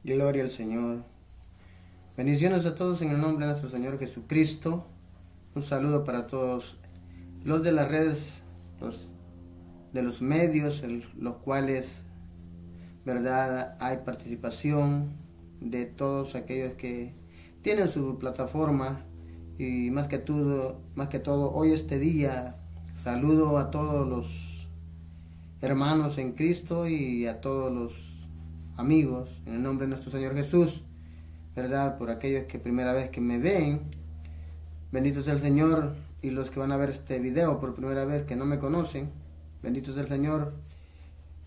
Gloria al Señor. Bendiciones a todos en el nombre de nuestro Señor Jesucristo. Un saludo para todos los de las redes, de los medios, los cuales, verdad, hay participación de todos aquellos que tienen su plataforma. Y más que todo, hoy este día, saludo a todos los hermanos en Cristo y a todos los amigos en el nombre de nuestro Señor Jesús, verdad, por aquellos que primera vez que me ven, bendito sea el Señor, y los que van a ver este video por primera vez que no me conocen, bendito sea el Señor,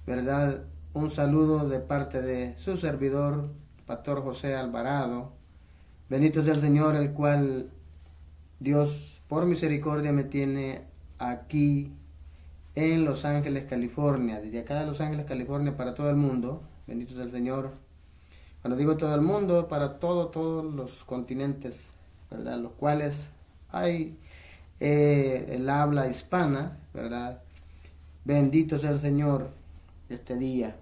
verdad, un saludo de parte de su servidor, Pastor José Alvarado. Bendito sea el Señor, el cual Dios por misericordia me tiene aquí en Los Ángeles, California, desde acá de Los Ángeles, California, para todo el mundo. Bendito sea el Señor. Cuando digo todo el mundo, para todos los continentes, ¿verdad? Los cuales hay el habla hispana, ¿verdad? Bendito sea el Señor este día.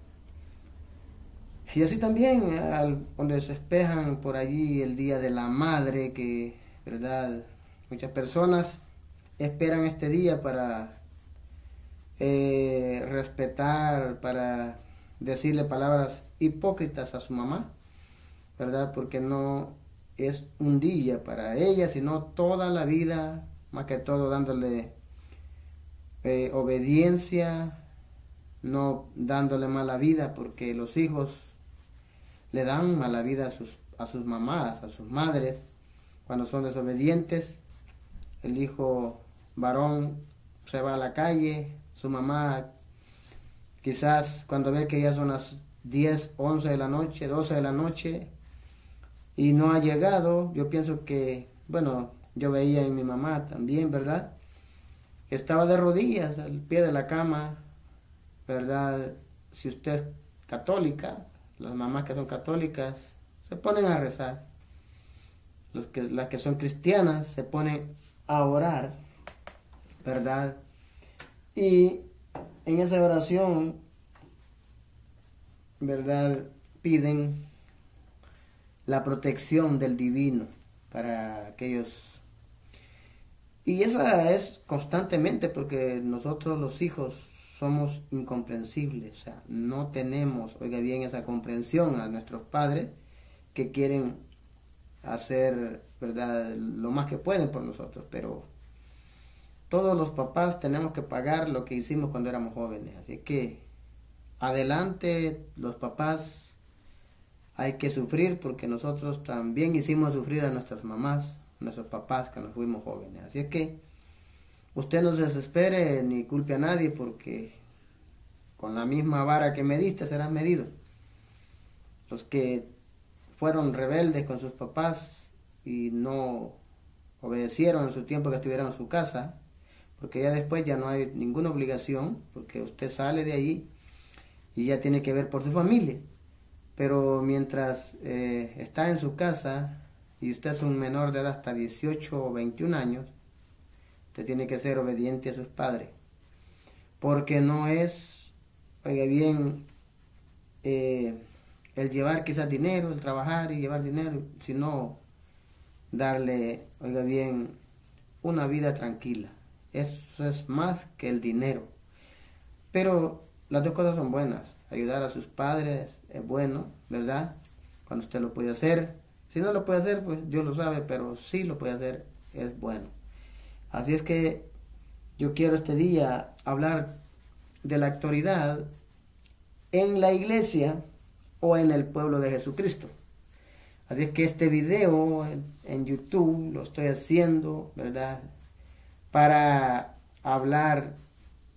Y así también, donde se espejan por allí el Día de la Madre, que, ¿verdad? Muchas personas esperan este día para respetar, para decirle palabras hipócritas a su mamá, ¿verdad? Porque no es un día para ella, sino toda la vida, más que todo dándole obediencia, no dándole mala vida, porque los hijos le dan mala vida a sus mamás, a sus madres, cuando son desobedientes. El hijo varón se va a la calle, su mamá quizás cuando ve que ya son las 10, 11 de la noche, 12 de la noche y no ha llegado, yo pienso que, bueno, yo veía en mi mamá también, ¿verdad? Que estaba de rodillas al pie de la cama, ¿verdad? Si usted es católica, las mamás que son católicas se ponen a rezar. Las que son cristianas se ponen a orar, ¿verdad? Y en esa oración, ¿verdad? Piden la protección del divino para aquellos. Y esa es constantemente, porque nosotros los hijos somos incomprensibles, o sea, no tenemos, oiga bien, esa comprensión a nuestros padres que quieren hacer, ¿verdad?, lo más que pueden por nosotros, pero todos los papás tenemos que pagar lo que hicimos cuando éramos jóvenes. Así que adelante los papás, hay que sufrir, porque nosotros también hicimos sufrir a nuestras mamás, nuestros papás cuando fuimos jóvenes. Así es que usted no se desespere ni culpe a nadie, porque con la misma vara que mediste serás medido. Los que fueron rebeldes con sus papás y no obedecieron en su tiempo que estuvieron en su casa, porque ya después ya no hay ninguna obligación, porque usted sale de ahí y ya tiene que ver por su familia. Pero mientras está en su casa y usted es un menor de edad hasta 18 o 21 años, usted tiene que ser obediente a sus padres, porque no es, oiga bien, el llevar quizás dinero, el trabajar y llevar dinero, sino darle, oiga bien, una vida tranquila. Eso es más que el dinero. Pero las dos cosas son buenas. Ayudar a sus padres es bueno, ¿verdad? Cuando usted lo puede hacer. Si no lo puede hacer, pues Dios lo sabe, pero si lo puede hacer, es bueno. Así es que yo quiero este día hablar de la autoridad en la iglesia o en el pueblo de Jesucristo. Así es que este video en YouTube lo estoy haciendo, ¿verdad?, para hablar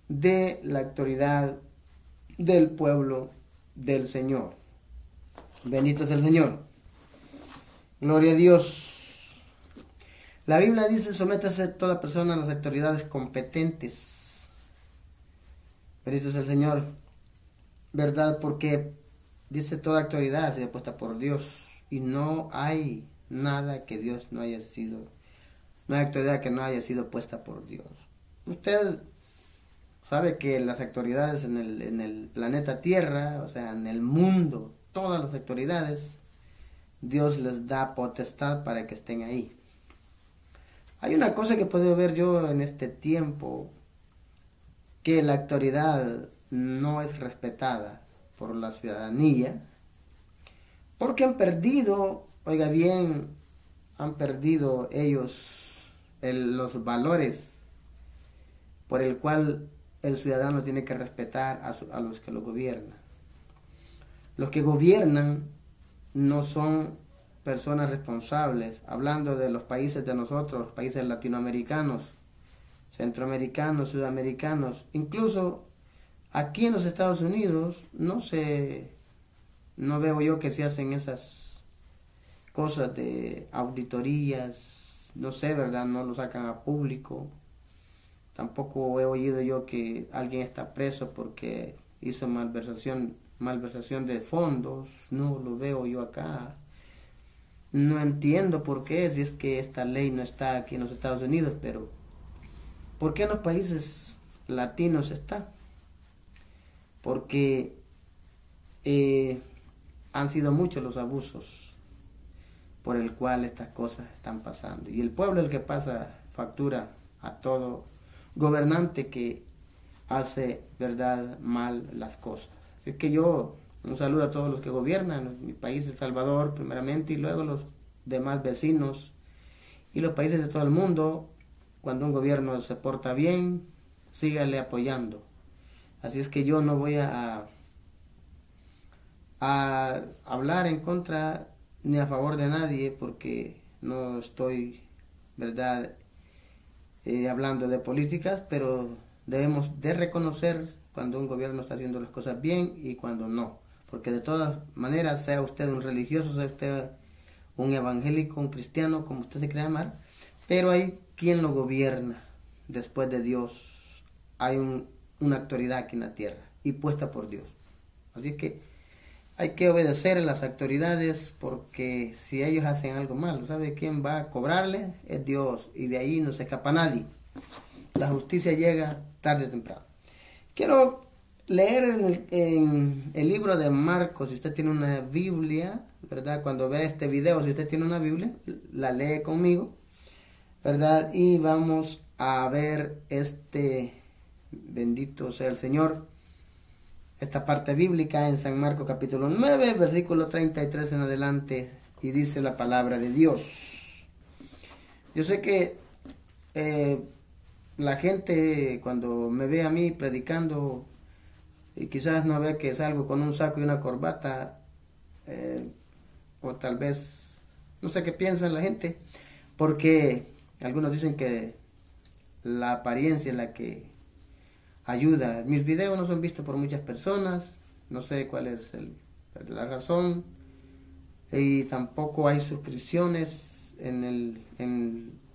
de la autoridad del pueblo del Señor. Bendito sea el Señor. Gloria a Dios. La Biblia dice: sométase toda persona a las autoridades competentes. Bendito sea el Señor. ¿Verdad? Porque dice toda autoridad es puesta por Dios. Y no hay nada que Dios no haya sido. No hay autoridad que no haya sido puesta por Dios. Usted sabe que las autoridades en el planeta Tierra, o sea, en el mundo, todas las autoridades, Dios les da potestad para que estén ahí. Hay una cosa que puedo ver yo en este tiempo, que la autoridad no es respetada por la ciudadanía, porque han perdido, oiga bien, han perdido ellos los valores por el cual el ciudadano tiene que respetar a los que lo gobiernan. Los que gobiernan no son personas responsables, hablando de los países de nosotros, los países latinoamericanos, centroamericanos, sudamericanos, incluso aquí en los Estados Unidos, no veo yo que se hacen esas cosas de auditorías, no sé, ¿verdad? No lo sacan a público. Tampoco he oído yo que alguien está preso porque hizo malversación de fondos. No lo veo yo acá. No entiendo por qué, si es que esta ley no está aquí en los Estados Unidos, pero ¿por qué en los países latinos está? Porque han sido muchos los abusos por el cual estas cosas están pasando. Y el pueblo es el que pasa factura a todo gobernante que hace, verdad, mal las cosas. Así que yo un saludo a todos los que gobiernan en mi país, El Salvador, primeramente, y luego los demás vecinos y los países de todo el mundo. Cuando un gobierno se porta bien, sígale apoyando. Así es que yo no voy a hablar en contra ni a favor de nadie, porque no estoy, verdad, hablando de políticas, pero debemos de reconocer cuando un gobierno está haciendo las cosas bien y cuando no, porque de todas maneras, sea usted un religioso, sea usted un evangélico, un cristiano, como usted se quiera llamar, pero hay quien lo gobierna después de Dios. Hay una autoridad aquí en la tierra y puesta por Dios. Así es que hay que obedecer a las autoridades, porque si ellos hacen algo malo, ¿sabe quién va a cobrarle? Es Dios, y de ahí no se escapa nadie. La justicia llega tarde o temprano. Quiero leer en el libro de Marcos. Si usted tiene una Biblia, ¿verdad? Cuando ve este video, si usted tiene una Biblia, la lee conmigo, ¿verdad? Y vamos a ver bendito sea el Señor, esta parte bíblica en San Marcos capítulo 9, versículo 33 en adelante, y dice la palabra de Dios. Yo sé que la gente cuando me ve a mí predicando, y quizás no ve que salgo con un saco y una corbata, o tal vez no sé qué piensa la gente, porque algunos dicen que la apariencia es la que ayuda. Mis videos no son vistos por muchas personas, no sé cuál es la razón, y tampoco hay suscripciones en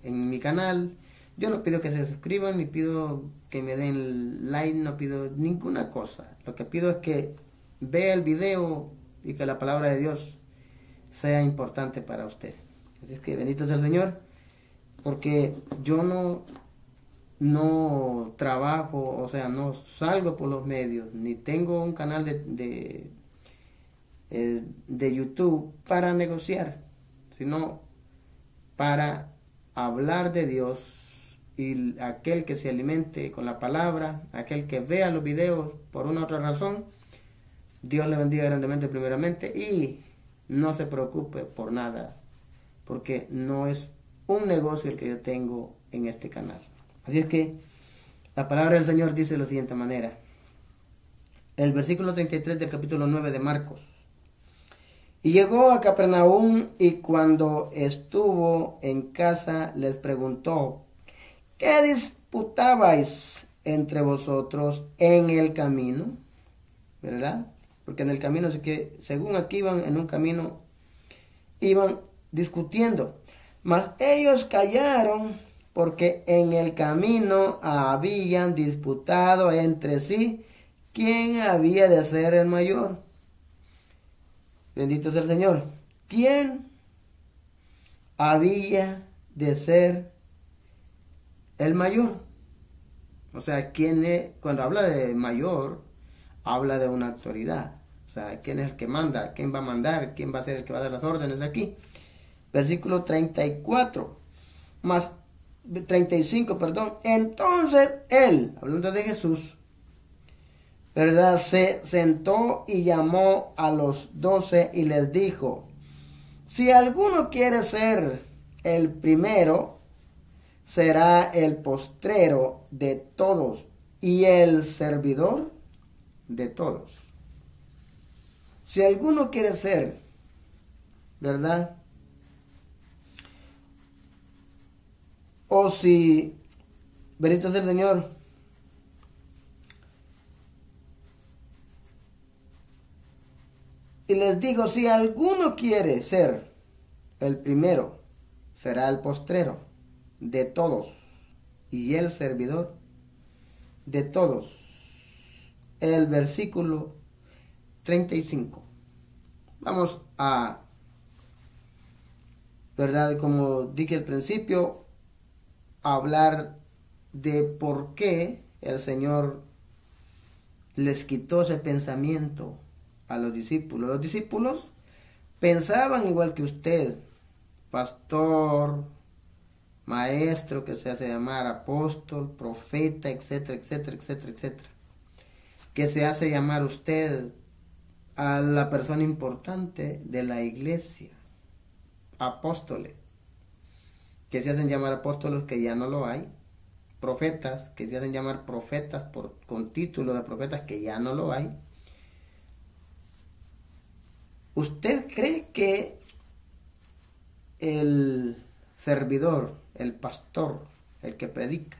mi canal. Yo no pido que se suscriban, ni pido que me den like, no pido ninguna cosa. Lo que pido es que vea el video y que la palabra de Dios sea importante para usted. Así es que bendito sea el Señor, porque yo no trabajo, o sea, no salgo por los medios, ni tengo un canal de YouTube para negociar, sino para hablar de Dios, y aquel que se alimente con la palabra, aquel que vea los videos por una u otra razón, Dios le bendiga grandemente primeramente, y no se preocupe por nada, porque no es un negocio el que yo tengo en este canal. Así es que la palabra del Señor dice de la siguiente manera. El versículo 33 del capítulo 9 de Marcos. Y llegó a Capernaum, y cuando estuvo en casa les preguntó: ¿qué disputabais entre vosotros en el camino? ¿Verdad? Porque en el camino, así que según aquí iban en un camino, iban discutiendo. Mas ellos callaron, porque en el camino habían disputado entre sí quién había de ser el mayor. Bendito sea el Señor. ¿Quién había de ser el mayor? O sea, cuando habla de mayor, habla de una autoridad. O sea, ¿quién es el que manda? ¿Quién va a mandar? ¿Quién va a ser el que va a dar las órdenes aquí? Versículo 34, más 35, perdón. Entonces él, hablando de Jesús, ¿verdad? Se sentó y llamó a los 12 y les dijo: si alguno quiere ser el primero, será el postrero de todos y el servidor de todos. Si alguno quiere ser, ¿verdad? O si, bendito sea el Señor, y les digo, si alguno quiere ser el primero, será el postrero de todos y el servidor de todos. El versículo 35. Vamos a, ¿verdad? Como dije al principio, hablar de por qué el Señor les quitó ese pensamiento a los discípulos. Los discípulos pensaban igual que usted, pastor, maestro, que se hace llamar apóstol, profeta, etcétera, etcétera, etcétera, etcétera. Que se hace llamar usted a la persona importante de la iglesia, apóstoles, que se hacen llamar apóstoles que ya no lo hay, profetas, que se hacen llamar profetas con título de profetas que ya no lo hay. ¿Usted cree que el servidor, el pastor, el que predica,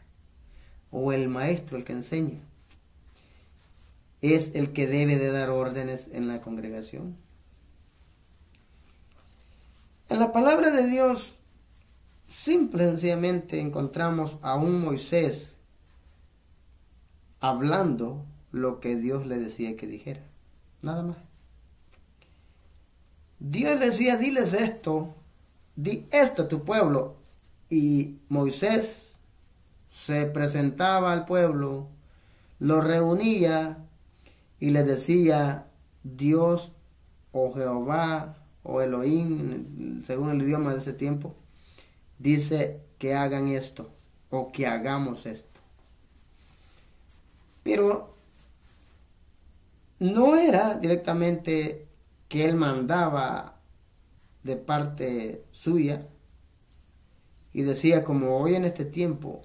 o el maestro, el que enseña, es el que debe de dar órdenes en la congregación? En la palabra de Dios, simple y sencillamente encontramos a un Moisés hablando lo que Dios le decía que dijera. Nada más. Dios le decía, diles esto, di esto a tu pueblo. Y Moisés se presentaba al pueblo, lo reunía y les decía, Dios o Jehová o Elohim, según el idioma de ese tiempo, dice que hagan esto o que hagamos esto. Pero no era directamente que él mandaba de parte suya y decía, como hoy en este tiempo,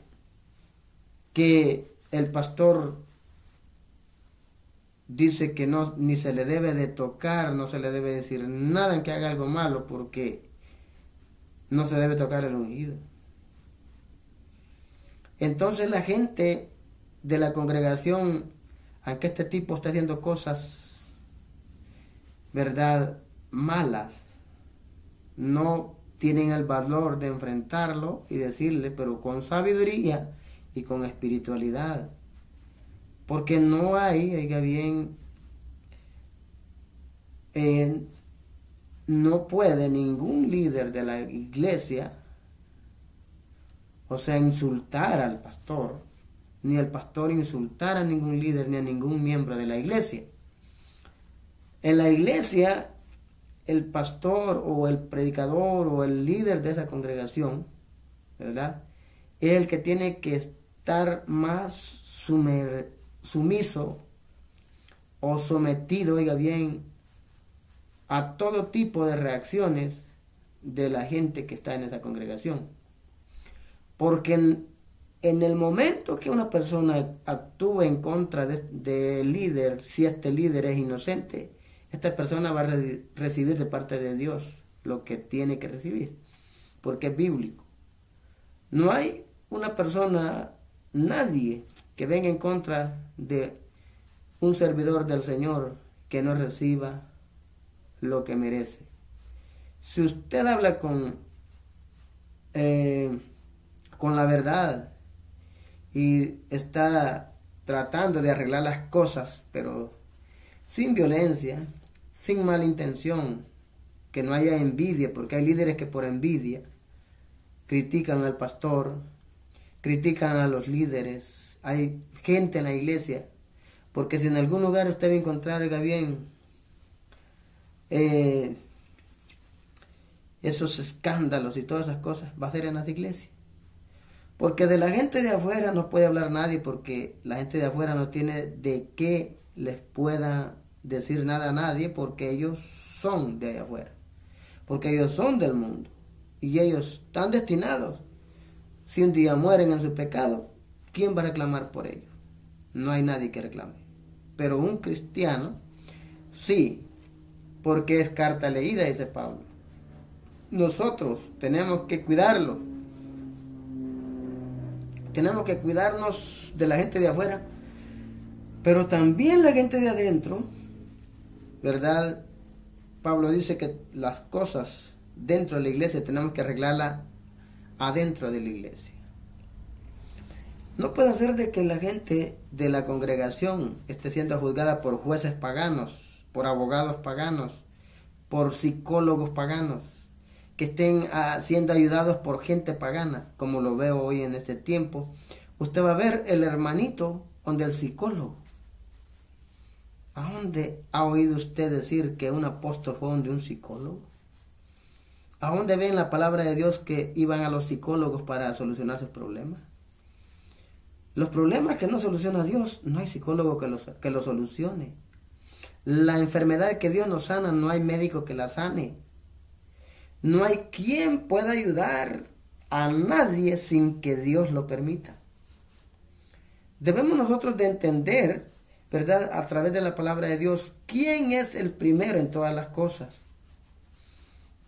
que el pastor dice que no, ni se le debe de tocar, no se le debe decir nada en que haga algo malo, porque no se debe tocar el ungido. Entonces la gente de la congregación, aunque este tipo está haciendo cosas, ¿verdad?, malas, no tienen el valor de enfrentarlo y decirle, pero con sabiduría y con espiritualidad. Porque no hay, oiga bien, no puede ningún líder de la iglesia, o sea, insultar al pastor, ni el pastor insultar a ningún líder, ni a ningún miembro de la iglesia. En la iglesia, el pastor o el predicador o el líder de esa congregación, ¿verdad?, es el que tiene que estar más sumiso o sometido, oiga bien, a todo tipo de reacciones de la gente que está en esa congregación. Porque en el momento que una persona actúa en contra del líder, si este líder es inocente, esta persona va a recibir de parte de Dios lo que tiene que recibir, porque es bíblico. No hay una persona, nadie que venga en contra de un servidor del Señor que no reciba lo que merece. Si usted habla con la verdad y está tratando de arreglar las cosas, pero sin violencia, sin mala intención, que no haya envidia, porque hay líderes que por envidia critican al pastor, critican a los líderes. Hay gente en la iglesia, porque si en algún lugar usted va a encontrar, oiga bien, esos escándalos y todas esas cosas, va a ser en las iglesias. Porque de la gente de afuera no puede hablar nadie, porque la gente de afuera no tiene de qué les pueda decir nada a nadie, porque ellos son de afuera, porque ellos son del mundo, y ellos están destinados. Si un día mueren en su pecado, ¿quién va a reclamar por ellos? No hay nadie que reclame. Pero un cristiano, sí, porque es carta leída, dice Pablo. Nosotros tenemos que cuidarlo. Tenemos que cuidarnos de la gente de afuera, pero también la gente de adentro, ¿verdad? Pablo dice que las cosas dentro de la iglesia tenemos que arreglarlas adentro de la iglesia. No puede ser de que la gente de la congregación esté siendo juzgada por jueces paganos, por abogados paganos, por psicólogos paganos, que estén siendo ayudados por gente pagana, como lo veo hoy en este tiempo. Usted va a ver el hermanito donde el psicólogo. ¿A dónde ha oído usted decir que un apóstol fue donde un psicólogo? ¿A dónde ve en la palabra de Dios que iban a los psicólogos para solucionar sus problemas? Los problemas que no soluciona Dios, no hay psicólogo que los solucione. La enfermedad que Dios nos sana, no hay médico que la sane. No hay quien pueda ayudar a nadie sin que Dios lo permita. Debemos nosotros de entender, ¿verdad?, a través de la palabra de Dios, quién es el primero en todas las cosas.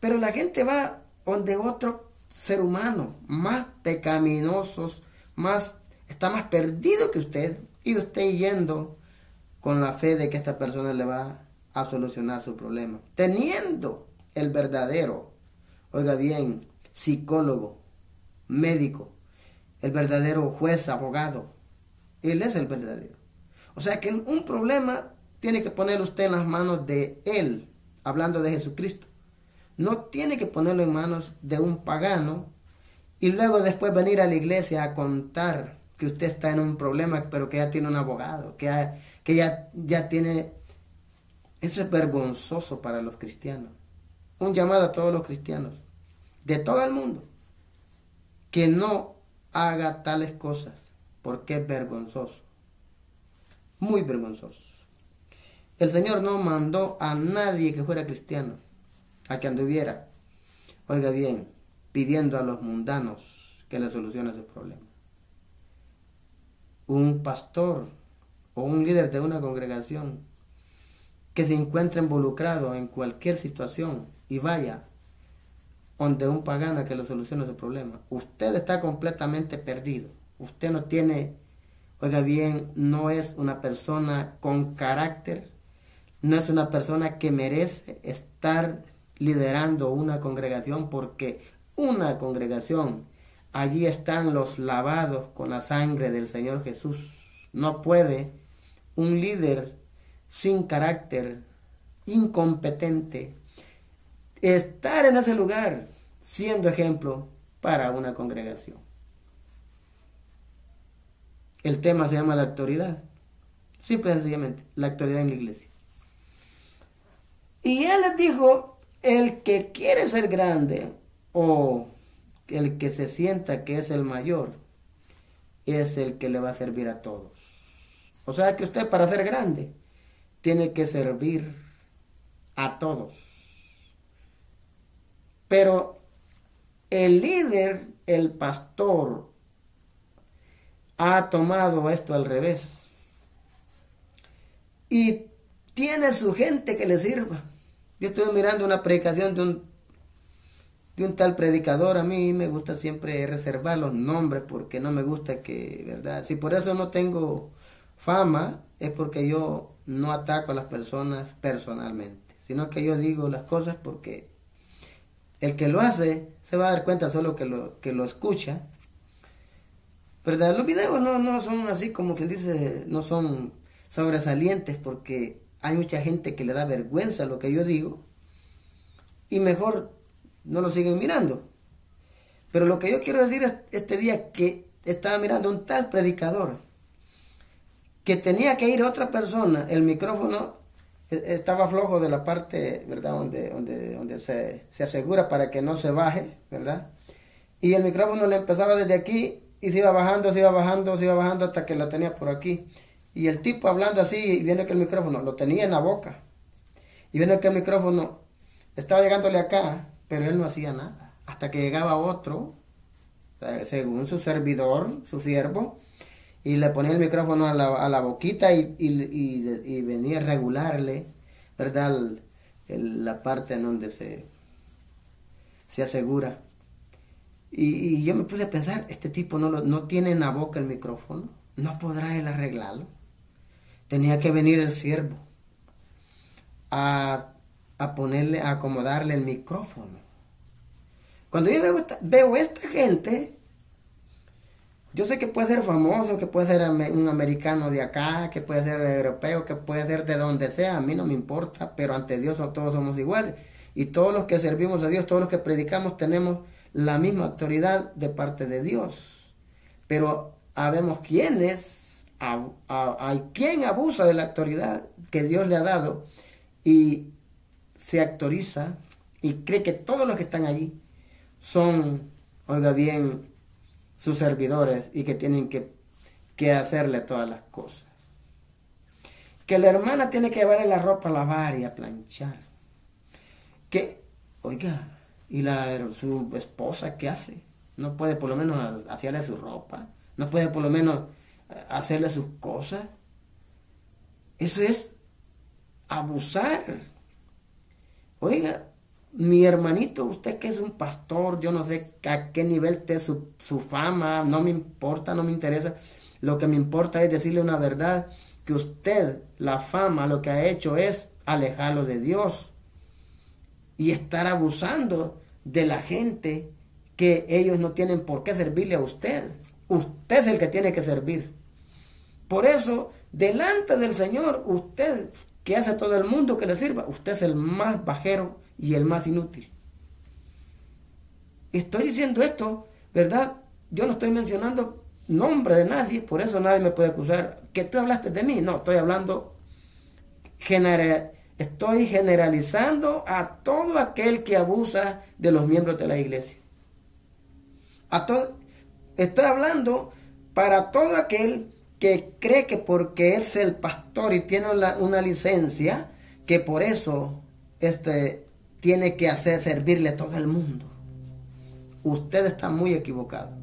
Pero la gente va donde otro ser humano, más pecaminosos, está más perdido que usted, y usted yendo con la fe de que esta persona le va a solucionar su problema, teniendo el verdadero, oiga bien, psicólogo, médico, el verdadero juez, abogado. Él es el verdadero. O sea que un problema tiene que poner usted en las manos de Él, hablando de Jesucristo. No tiene que ponerlo en manos de un pagano y luego después venir a la iglesia a contar que usted está en un problema, pero que ya tiene un abogado, que ya tiene... Eso es vergonzoso para los cristianos. Un llamado a todos los cristianos de todo el mundo que no haga tales cosas, porque es vergonzoso, muy vergonzoso. El Señor no mandó a nadie que fuera cristiano a que anduviera, oiga bien, pidiendo a los mundanos que le solucionen sus problemas. Un pastor o un líder de una congregación que se encuentre involucrado en cualquier situación y vaya donde un pagano que le solucione su problema, usted está completamente perdido. Usted no tiene, oiga bien, no es una persona con carácter, no es una persona que merece estar liderando una congregación, porque una congregación, allí están los lavados con la sangre del Señor Jesús. No puede un líder sin carácter, incompetente, estar en ese lugar siendo ejemplo para una congregación. El tema se llama la autoridad. Simple y sencillamente, la autoridad en la iglesia. Y Él les dijo, el que quiere ser grande o el que se sienta que es el mayor, es el que le va a servir a todos. O sea que usted, para ser grande, tiene que servir a todos. Pero el líder, el pastor, ha tomado esto al revés. Y tiene su gente que le sirva. Yo estoy mirando una predicación de un tal predicador. A mí me gusta siempre reservar los nombres porque no me gusta que, ¿verdad? Si por eso no tengo fama, es porque yo no ataco a las personas personalmente, sino que yo digo las cosas porque el que lo hace se va a dar cuenta solo que lo escucha, ¿verdad? Los videos no son así como quien dice, no son sobresalientes porque hay mucha gente que le da vergüenza lo que yo digo y mejor no lo siguen mirando. Pero lo que yo quiero decir es este día que estaba mirando un tal predicador que tenía que ir a otra persona, el micrófono estaba flojo de la parte, ¿verdad? Donde se asegura para que no se baje, ¿verdad? Y el micrófono le empezaba desde aquí y se iba bajando, se iba bajando, se iba bajando hasta que lo tenía por aquí. Y el tipo hablando así y viendo que el micrófono lo tenía en la boca. Y viendo que el micrófono estaba llegándole acá, pero él no hacía nada. Hasta que llegaba otro, según su servidor, su siervo, y le ponía el micrófono a la boquita y venía a regularle, ¿verdad? La parte en donde se asegura. Y yo me puse a pensar, este tipo no tiene en la boca el micrófono, no podrá él arreglarlo. Tenía que venir el siervo a ponerle, a acomodarle el micrófono. Cuando yo veo esta gente, yo sé que puede ser famoso, que puede ser un americano de acá, que puede ser europeo, que puede ser de donde sea, a mí no me importa, pero ante Dios todos somos iguales. Y todos los que servimos a Dios, todos los que predicamos, tenemos la misma autoridad de parte de Dios. Pero habemos quienes, hay quien abusa de la autoridad que Dios le ha dado y se autoriza y cree que todos los que están allí son, oiga bien, sus servidores y que tienen que hacerle todas las cosas. Que la hermana tiene que llevarle la ropa a lavar y a planchar. Que, oiga, ¿y su esposa qué hace? No puede por lo menos hacerle su ropa. No puede por lo menos hacerle sus cosas. Eso es abusar. Oiga, mi hermanito, usted que es un pastor, yo no sé a qué nivel esté su fama, no me importa, no me interesa. Lo que me importa es decirle una verdad, que usted, la fama, lo que ha hecho es alejarlo de Dios y estar abusando de la gente que ellos no tienen por qué servirle a usted. Usted es el que tiene que servir. Por eso, delante del Señor, usted, que hace a todo el mundo que le sirva, usted es el más bajero y el más inútil. Estoy diciendo esto, ¿verdad? Yo no estoy mencionando nombre de nadie, por eso nadie me puede acusar que tú hablaste de mí. No, estoy hablando, estoy generalizando a todo aquel que abusa de los miembros de la iglesia. Estoy hablando para todo aquel que cree que porque él es el pastor y tiene una licencia, que por eso tiene que servirle a todo el mundo. Usted está muy equivocado.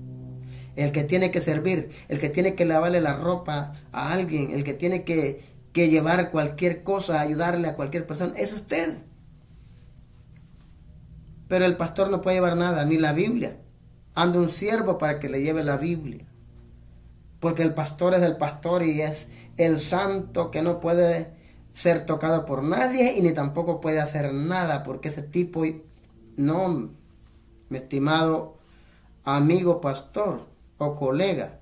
El que tiene que servir, el que tiene que lavarle la ropa a alguien, el que tiene que llevar cualquier cosa, ayudarle a cualquier persona, es usted. Pero el pastor no puede llevar nada, ni la Biblia. Anda un siervo para que le lleve la Biblia. Porque el pastor es el pastor y es el santo que no puede ser tocado por nadie y ni tampoco puede hacer nada, porque ese tipo, no, mi estimado amigo pastor o colega,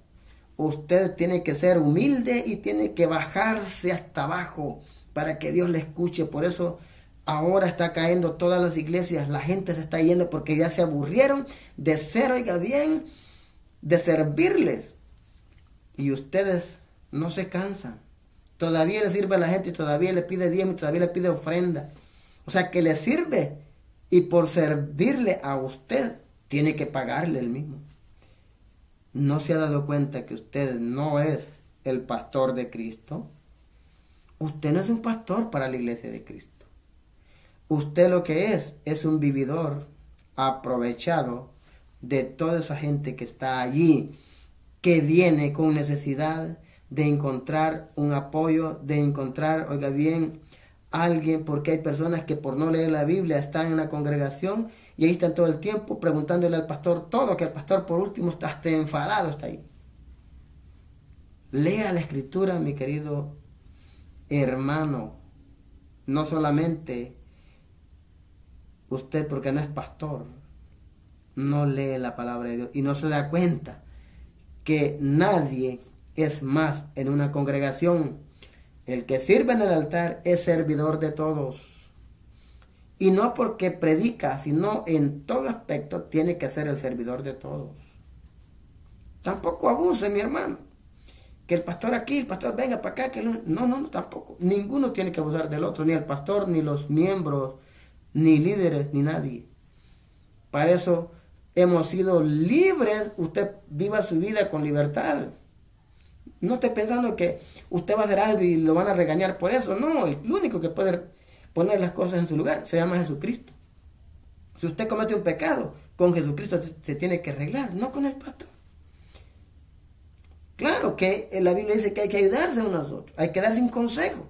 usted tiene que ser humilde y tiene que bajarse hasta abajo para que Dios le escuche. Por eso ahora está cayendo todas las iglesias, la gente se está yendo porque ya se aburrieron de ser, oiga bien, de servirles. Y ustedes no se cansan. Todavía le sirve a la gente y todavía le pide diezmo y todavía le pide ofrenda. O sea que le sirve y por servirle a usted tiene que pagarle el mismo. ¿No se ha dado cuenta que usted no es el pastor de Cristo? Usted no es un pastor para la iglesia de Cristo. Usted lo que es un vividor aprovechado de toda esa gente que está allí, que viene con necesidad de encontrar un apoyo, de encontrar, oiga bien, alguien, porque hay personas que por no leer la Biblia están en la congregación y ahí están todo el tiempo preguntándole al pastor todo, que el pastor por último está hasta enfadado, está ahí. Lea la escritura, mi querido hermano, no solamente usted porque no es pastor, no lee la palabra de Dios y no se da cuenta que nadie es más en una congregación. El que sirve en el altar es servidor de todos. Y no porque predica, sino en todo aspecto tiene que ser el servidor de todos. Tampoco abuse, mi hermano. que el pastor aquí, el pastor venga para acá, que no, tampoco. Ninguno tiene que abusar del otro, ni el pastor, ni los miembros, ni líderes, ni nadie. Para eso hemos sido libres. Usted viva su vida con libertad. No esté pensando que usted va a hacer algo y lo van a regañar por eso. No, el único que puede poner las cosas en su lugar se llama Jesucristo. Si usted comete un pecado, con Jesucristo se tiene que arreglar, no con el pastor. Claro que la Biblia dice que hay que ayudarse unos a otros, hay que dar sin consejo,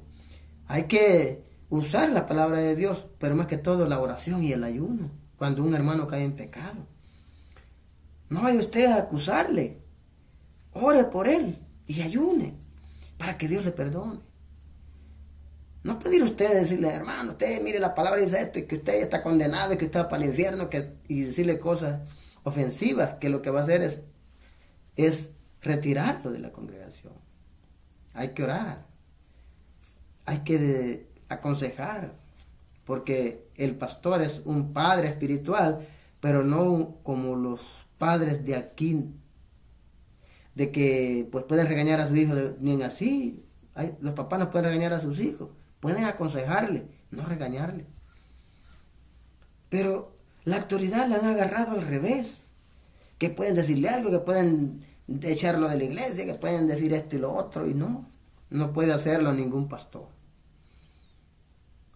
hay que usar la palabra de Dios, pero más que todo la oración y el ayuno, cuando un hermano cae en pecado. No vaya usted a acusarle, ore por él y ayune para que Dios le perdone. No pedir usted decirle, hermano, usted mire la palabra dice esto, y que usted está condenado, y que usted va para el infierno, y decirle cosas ofensivas, que lo que va a hacer es retirarlo de la congregación. Hay que orar, hay que aconsejar, porque el pastor es un padre espiritual, pero no como los padres de aquí, de que pues pueden regañar a su hijo, bien así. Los papás no pueden regañar a sus hijos, pueden aconsejarle, no regañarle. Pero la autoridad la han agarrado al revés, que pueden decirle algo, que pueden echarlo de la iglesia, que pueden decir esto y lo otro, y no puede hacerlo ningún pastor.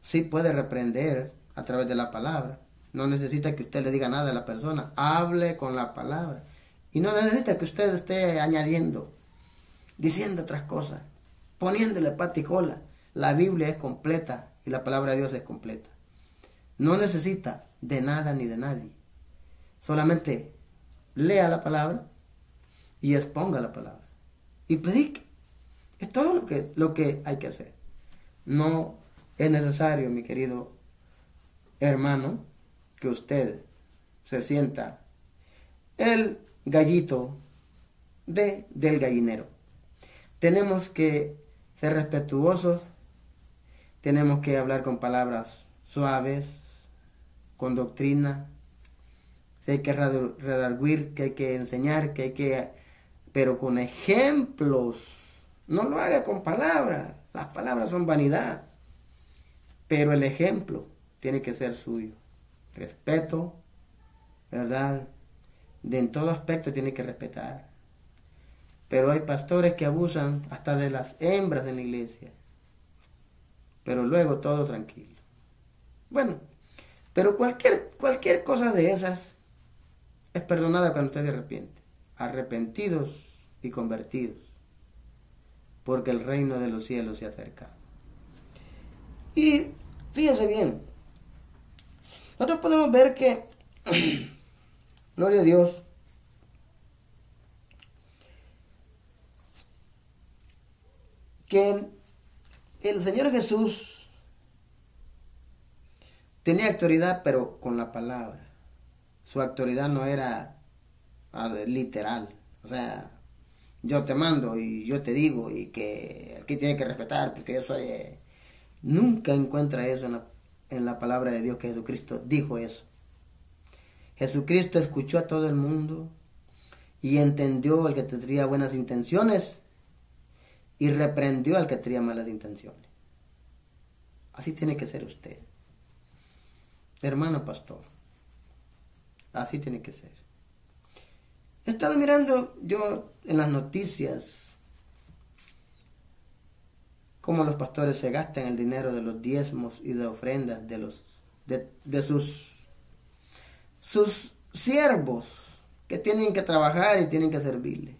Sí puede reprender a través de la palabra, no necesita que usted le diga nada a la persona, hable con la palabra, y no necesita que usted esté añadiendo, diciendo otras cosas, poniéndole pata y cola. La Biblia es completa y la palabra de Dios es completa. No necesita de nada ni de nadie. Solamente lea la palabra y exponga la palabra. Y predique. Es todo lo que hay que hacer. No es necesario, mi querido hermano, que usted se sienta el gallito del gallinero. Tenemos que ser respetuosos, tenemos que hablar con palabras suaves, con doctrina, si hay que redarguir, que hay que enseñar, pero con ejemplos. No lo haga con palabras, las palabras son vanidad, pero el ejemplo tiene que ser suyo. Respeto, ¿verdad? En todo aspecto tiene que respetar. Pero hay pastores que abusan hasta de las hembras de la iglesia. Pero luego todo tranquilo. Bueno, pero cualquier cosa de esas es perdonada cuando usted se arrepiente. Arrepentidos y convertidos. Porque el reino de los cielos se ha acercado. Y fíjese bien. Nosotros podemos ver que, gloria a Dios, que el Señor Jesús tenía autoridad, pero con la palabra. Su autoridad no era literal. O sea, yo te mando y yo te digo y que aquí tienes que respetar porque yo soy... Nunca encuentra eso en la palabra de Dios, que Jesucristo dijo eso. Jesucristo escuchó a todo el mundo y entendió al que tenía buenas intenciones y reprendió al que tenía malas intenciones. Así tiene que ser usted, hermano pastor. Así tiene que ser. He estado mirando yo en las noticias cómo los pastores se gastan el dinero de los diezmos y de ofrendas de sus siervos que tienen que trabajar y tienen que servirle.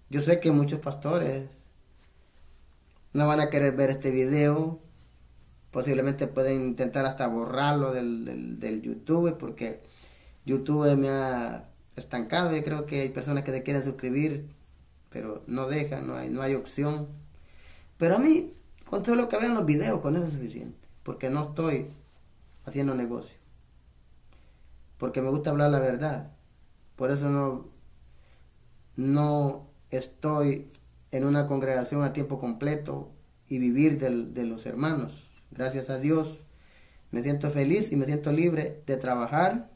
Yo sé que muchos pastores no van a querer ver este video. Posiblemente pueden intentar hasta borrarlo del YouTube, porque YouTube me ha estancado. Yo creo que hay personas que se quieren suscribir, pero no dejan, no hay opción. Pero a mí, con todo lo que vean los videos, con eso es suficiente. Porque no estoy haciendo negocio. Porque me gusta hablar la verdad. Por eso no estoy en una congregación a tiempo completo y vivir de los hermanos. Gracias a Dios me siento feliz y me siento libre de trabajar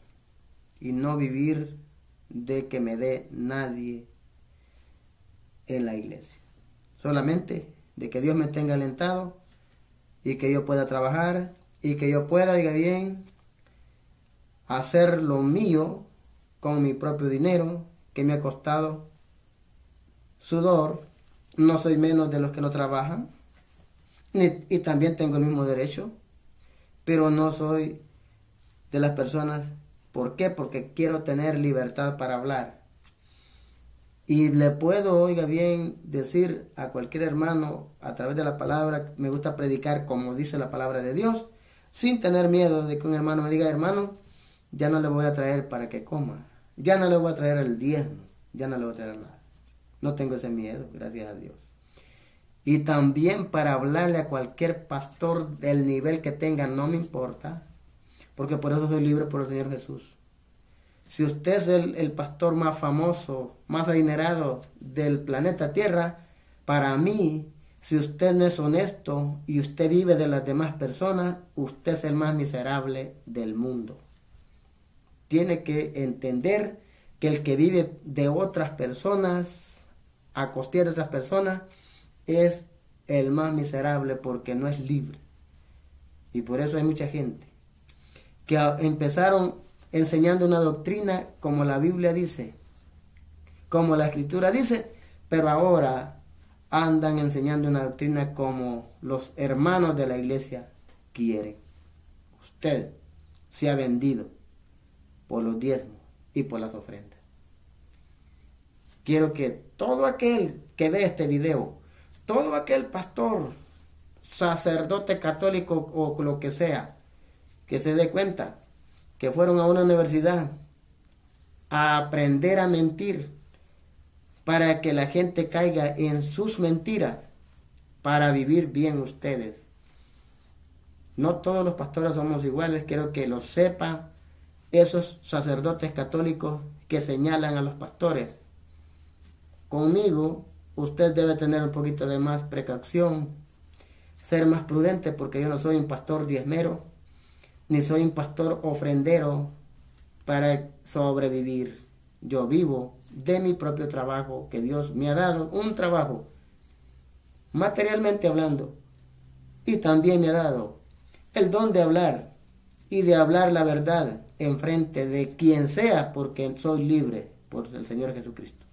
y no vivir de que me dé nadie en la iglesia. Solamente de que Dios me tenga alentado y que yo pueda trabajar y que yo pueda, oiga bien, hacer lo mío con mi propio dinero que me ha costado sudor. No soy menos de los que no trabajan y también tengo el mismo derecho, pero no soy de las personas. ¿Por qué? Porque quiero tener libertad para hablar. Y le puedo, oiga bien, decir a cualquier hermano a través de la palabra, me gusta predicar como dice la palabra de Dios, sin tener miedo de que un hermano me diga, hermano, ya no le voy a traer para que coma, ya no le voy a traer el diezmo, ya no le voy a traer nada. No tengo ese miedo, gracias a Dios. Y también para hablarle a cualquier pastor del nivel que tenga, no me importa, porque por eso soy libre por el Señor Jesús. Si usted es el pastor más famoso, más adinerado del planeta Tierra, para mí, si usted no es honesto y usted vive de las demás personas, usted es el más miserable del mundo. Tiene que entender que el que vive de otras personas, a costilla de otras personas, es el más miserable porque no es libre. Y por eso hay mucha gente que empezaron enseñando una doctrina como la Biblia dice, como la Escritura dice, pero ahora andan enseñando una doctrina como los hermanos de la iglesia quieren. Usted se ha vendido por los diezmos y por las ofrendas. Quiero que todo aquel que ve este video, todo aquel pastor, sacerdote católico o lo que sea, que se dé cuenta que fueron a una universidad a aprender a mentir para que la gente caiga en sus mentiras para vivir bien ustedes. No todos los pastores somos iguales, quiero que lo sepan esos sacerdotes católicos que señalan a los pastores. Conmigo usted debe tener un poquito de más precaución, ser más prudente, porque yo no soy un pastor diezmero, ni soy un pastor ofrendero para sobrevivir. Yo vivo de mi propio trabajo que Dios me ha dado, un trabajo materialmente hablando, y también me ha dado el don de hablar y de hablar la verdad en frente de quien sea, porque soy libre por el Señor Jesucristo.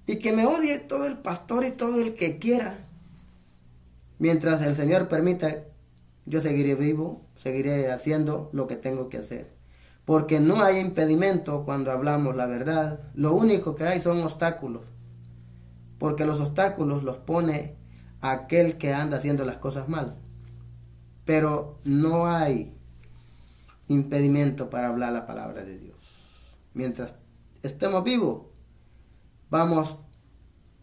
Y que me odie todo el pastor y todo el que quiera, mientras el Señor permita, yo seguiré vivo, seguiré haciendo lo que tengo que hacer. Porque no hay impedimento cuando hablamos la verdad. Lo único que hay son obstáculos. Porque los obstáculos los pone aquel que anda haciendo las cosas mal. Pero no hay impedimento para hablar la palabra de Dios. Mientras estemos vivos, vamos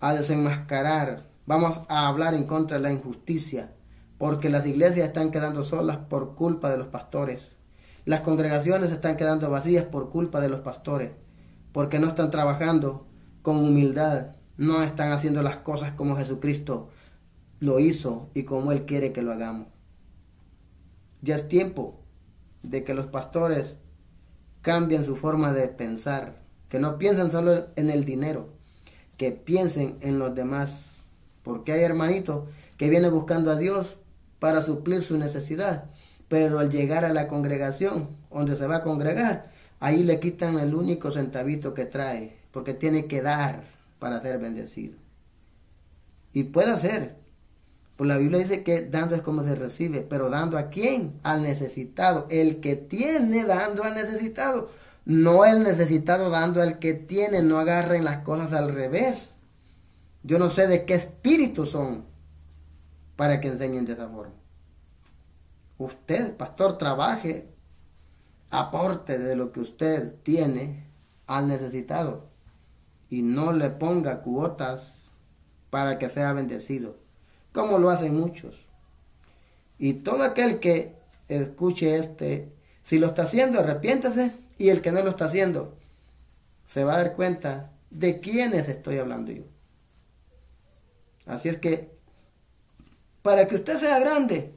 a desenmascarar, vamos a hablar en contra de la injusticia. Porque las iglesias están quedando solas por culpa de los pastores. Las congregaciones están quedando vacías por culpa de los pastores. Porque no están trabajando con humildad. No están haciendo las cosas como Jesucristo lo hizo y como Él quiere que lo hagamos. Ya es tiempo de que los pastores cambien su forma de pensar. Que no piensen solo en el dinero. Que piensen en los demás. Porque hay hermanitos que vienen buscando a Dios para suplir su necesidad, pero al llegar a la congregación donde se va a congregar, ahí le quitan el único centavito que trae, porque tiene que dar para ser bendecido. Y puede ser, pues la Biblia dice que dando es como se recibe, pero dando ¿a quién? Al necesitado. El que tiene dando al necesitado, no el necesitado dando al que tiene. No agarren las cosas al revés. Yo no sé de qué espíritu son para que enseñen de esa forma. Usted, pastor, trabaje, aporte de lo que usted tiene al necesitado y no le ponga cuotas para que sea bendecido, como lo hacen muchos. Y todo aquel que escuche si lo está haciendo, arrepiéntase, y el que no lo está haciendo, se va a dar cuenta de quiénes estoy hablando yo. Así es que para que usted sea grande,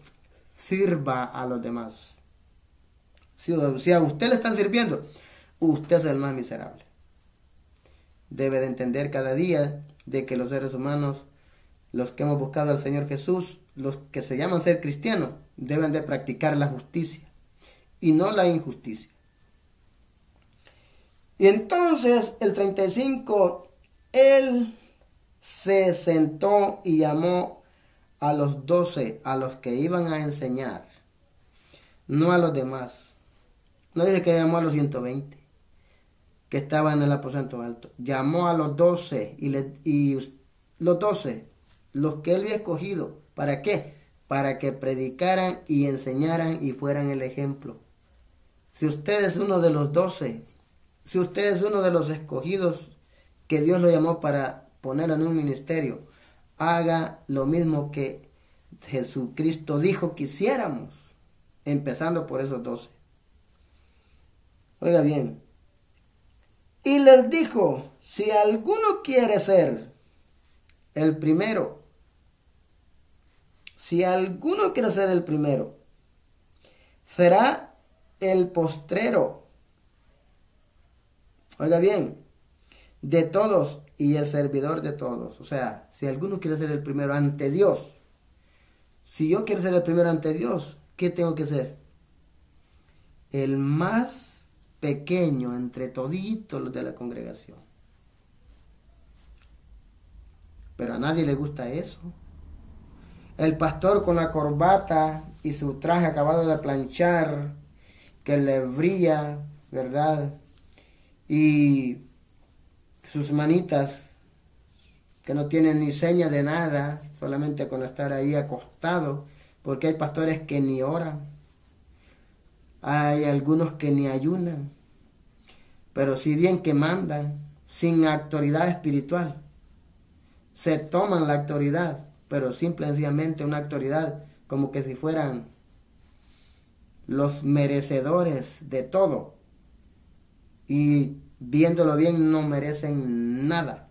sirva a los demás. Si a usted le están sirviendo, usted es el más miserable. Debe de entender cada día de que los seres humanos, los que hemos buscado al Señor Jesús, los que se llaman ser cristianos, deben de practicar la justicia y no la injusticia. Y entonces el 35, él se sentó y llamó a los 12, a los que iban a enseñar, no a los demás. No dice que llamó a los 120 que estaban en el aposento alto. Llamó a los 12 y los 12, los que él había escogido. ¿Para qué? Para que predicaran y enseñaran y fueran el ejemplo. Si usted es uno de los 12, si usted es uno de los escogidos que Dios lo llamó para poner en un ministerio, haga lo mismo que Jesucristo dijo que hiciéramos, empezando por esos 12. Oiga bien, y les dijo, si alguno quiere ser el primero, será el postrero. Oiga bien, de todos y el servidor de todos. O sea, si alguno quiere ser el primero ante Dios, si yo quiero ser el primero ante Dios, ¿qué tengo que ser? El más pequeño entre toditos los de la congregación. Pero a nadie le gusta eso. El pastor con la corbata y su traje acabado de planchar, que le brilla, ¿verdad? Y sus manitas, que no tienen ni seña de nada, solamente con estar ahí acostado, porque hay pastores que ni oran. Hay algunos que ni ayunan, pero si bien que mandan, sin autoridad espiritual. Se toman la autoridad, pero simple y sencillamente una autoridad como que si fueran los merecedores de todo. Y viéndolo bien, no merecen nada,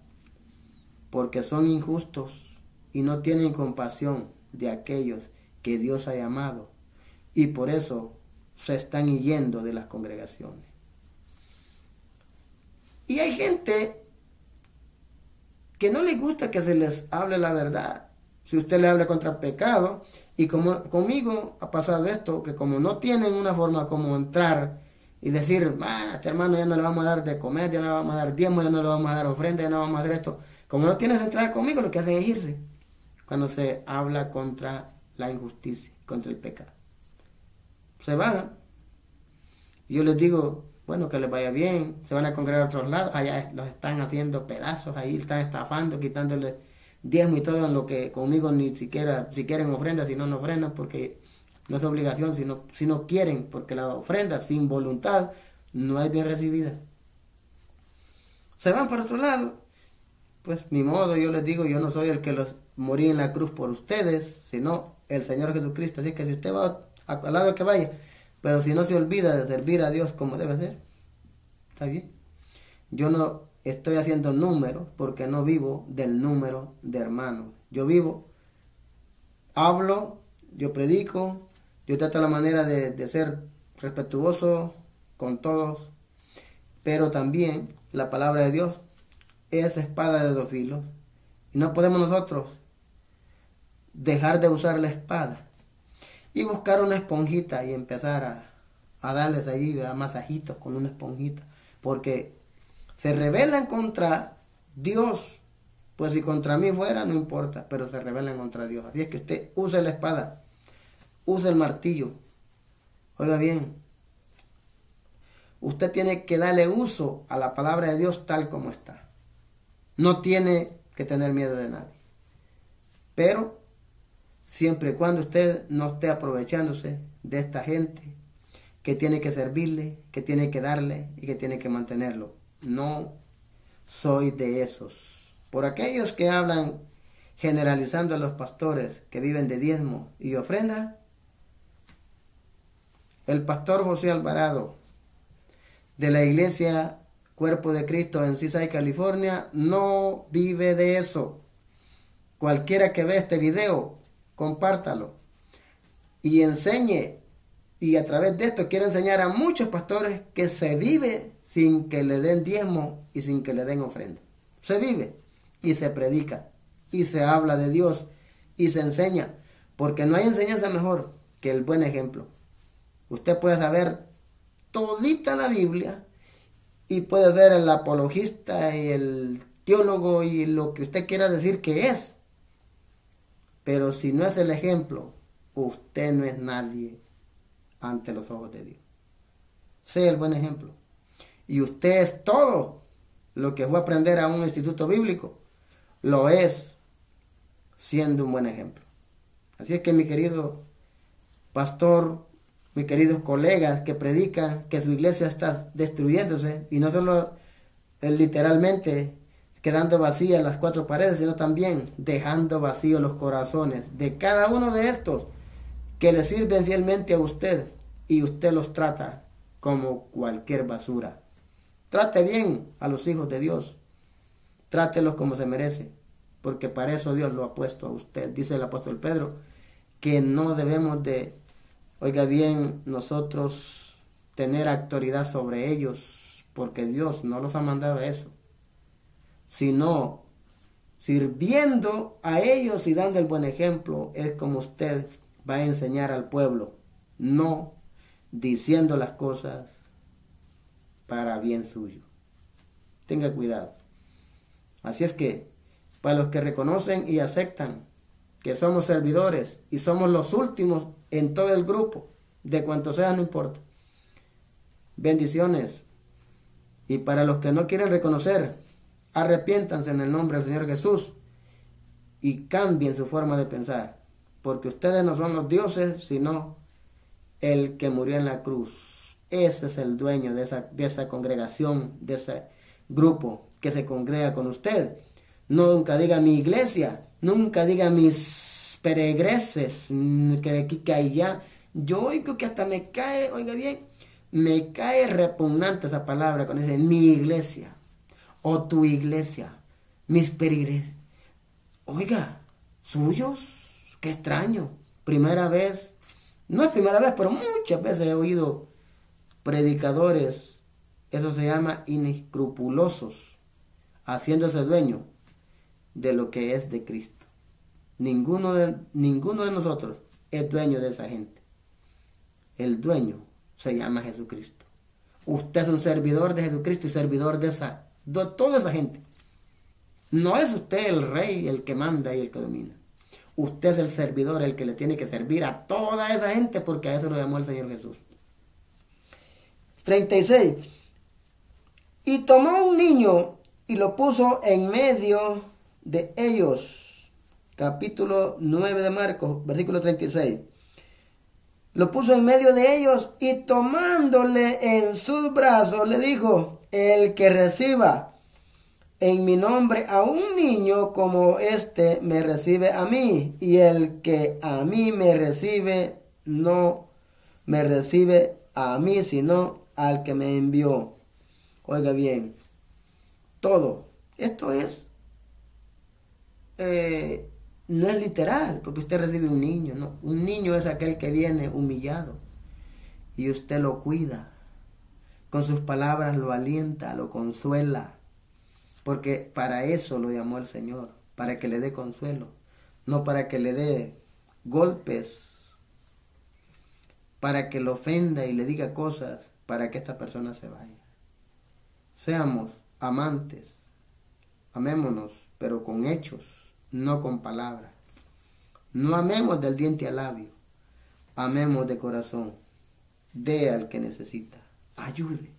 porque son injustos y no tienen compasión de aquellos que Dios ha llamado. Y por eso se están yendo de las congregaciones. Y hay gente que no le gusta que se les hable la verdad. Si usted le habla contra el pecado, y como conmigo ha pasado esto, que como no tienen una forma como entrar y decir, este hermano ya no le vamos a dar de comer, ya no le vamos a dar diezmo, ya no le vamos a dar ofrenda, ya no vamos a hacer esto. Como no tienes entrada conmigo, lo que hacen es irse. Cuando se habla contra la injusticia, contra el pecado. Se van. Yo les digo, bueno, que les vaya bien, se van a congregar a otros lados, allá los están haciendo pedazos, ahí están estafando, quitándole diezmo y todo, en lo que conmigo ni siquiera, si quieren ofrendas, si no, no ofrendan, porque no es obligación, si no quieren, porque la ofrenda sin voluntad no es bien recibida. Se van para otro lado, pues ni modo, yo les digo, yo no soy el que los morí en la cruz por ustedes, sino el Señor Jesucristo. Así que si usted va al lado que vaya, pero si no se olvida de servir a Dios como debe ser, está bien. Yo no estoy haciendo números porque no vivo del número de hermanos. Yo vivo, hablo, yo predico, yo trato la manera de ser respetuoso con todos, pero también la palabra de Dios es espada de dos filos. Y no podemos nosotros dejar de usar la espada y buscar una esponjita y empezar a darles allí masajitos con una esponjita, porque se rebelan contra Dios. Pues si contra mí fuera, no importa, pero se rebelan contra Dios. Así es que usted use la espada, use el martillo. Oiga bien, usted tiene que darle uso a la palabra de Dios tal como está. No tiene que tener miedo de nadie. Pero siempre y cuando usted no esté aprovechándose de esta gente que tiene que servirle, que tiene que darle y que tiene que mantenerlo. No soy de esos. Por aquellos que hablan generalizando a los pastores que viven de diezmo y ofrenda, el pastor José Alvarado de la iglesia Cuerpo de Cristo en Seaside, California, no vive de eso. Cualquiera que ve este video, compártalo y enseñe, y a través de esto quiero enseñar a muchos pastores que se vive sin que le den diezmo y sin que le den ofrenda. Se vive y se predica y se habla de Dios y se enseña, porque no hay enseñanza mejor que el buen ejemplo. Usted puede saber todita la Biblia y puede ser el apologista y el teólogo y lo que usted quiera decir que es, pero si no es el ejemplo, usted no es nadie ante los ojos de Dios. Sea el buen ejemplo. Y usted es todo lo que fue a aprender a un instituto bíblico. Lo es siendo un buen ejemplo. Así es que mi querido pastor, mis queridos colegas que predican que su iglesia está destruyéndose, y no solo literalmente quedando vacías las cuatro paredes, sino también dejando vacíos los corazones de cada uno de estos que le sirven fielmente a usted, y usted los trata como cualquier basura. Trate bien a los hijos de Dios, trátelos como se merece, porque para eso Dios lo ha puesto a usted. Dice el apóstol Pedro que no debemos de, oiga bien, nosotros tener autoridad sobre ellos, porque Dios no los ha mandado a eso, sino sirviendo a ellos y dando el buen ejemplo es como usted va a enseñar al pueblo, no diciendo las cosas para bien suyo. Tenga cuidado. Así es que para los que reconocen y aceptan que somos servidores y somos los últimos en todo el grupo, de cuanto sea, no importa. Bendiciones. Y para los que no quieren reconocer, arrepiéntanse en el nombre del Señor Jesús y cambien su forma de pensar, porque ustedes no son los dioses, sino el que murió en la cruz. Ese es el dueño de esa congregación, de ese grupo que se congrega con usted. Nunca diga mi iglesia, nunca diga mis peregreses, que aquí, que allá. Yo oigo que hasta me cae, oiga bien, me cae repugnante esa palabra cuando dice mi iglesia o tu iglesia, mis peregrinos. Oiga, suyos, qué extraño. Primera vez, no es primera vez, pero muchas veces he oído predicadores, eso se llama inescrupulosos, haciéndose dueño de lo que es de Cristo. Ninguno de nosotros es dueño de esa gente. El dueño se llama Jesucristo. Usted es un servidor de Jesucristo y servidor de toda esa gente. No es usted el rey, el que manda y el que domina. Usted es el servidor, el que le tiene que servir a toda esa gente, porque a eso lo llamó el Señor Jesús. 36. Y tomó un niño y lo puso en medio de ellos. Capítulo 9 de Marcos, versículo 36. Lo puso en medio de ellos y tomándole en sus brazos le dijo: el que reciba en mi nombre a un niño como este me recibe a mí, y el que a mí me recibe no me recibe a mí, sino al que me envió. Oiga bien, todo esto es no es literal, porque usted recibe un niño, no. Un niño es aquel que viene humillado y usted lo cuida. Con sus palabras lo alienta, lo consuela, porque para eso lo llamó el Señor, para que le dé consuelo, no para que le dé golpes, para que lo ofenda y le diga cosas para que esta persona se vaya. Seamos amantes, amémonos, pero con hechos, no con palabras. No amemos del diente al labio, amemos de corazón. Dé al que necesita, ayude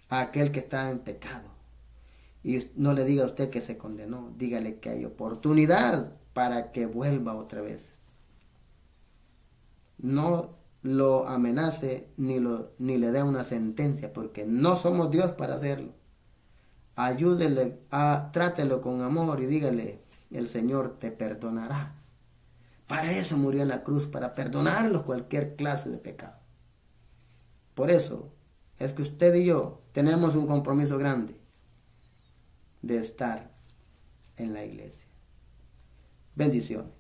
a aquel que está en pecado. Y no le diga a usted que se condenó, dígale que hay oportunidad para que vuelva otra vez. No lo amenace ni le dé una sentencia, porque no somos Dios para hacerlo. Ayúdele, trátelo con amor y dígale: el Señor te perdonará. Para eso murió en la cruz, para perdonarlos cualquier clase de pecado. Por eso es que usted y yo tenemos un compromiso grande de estar en la iglesia. Bendiciones.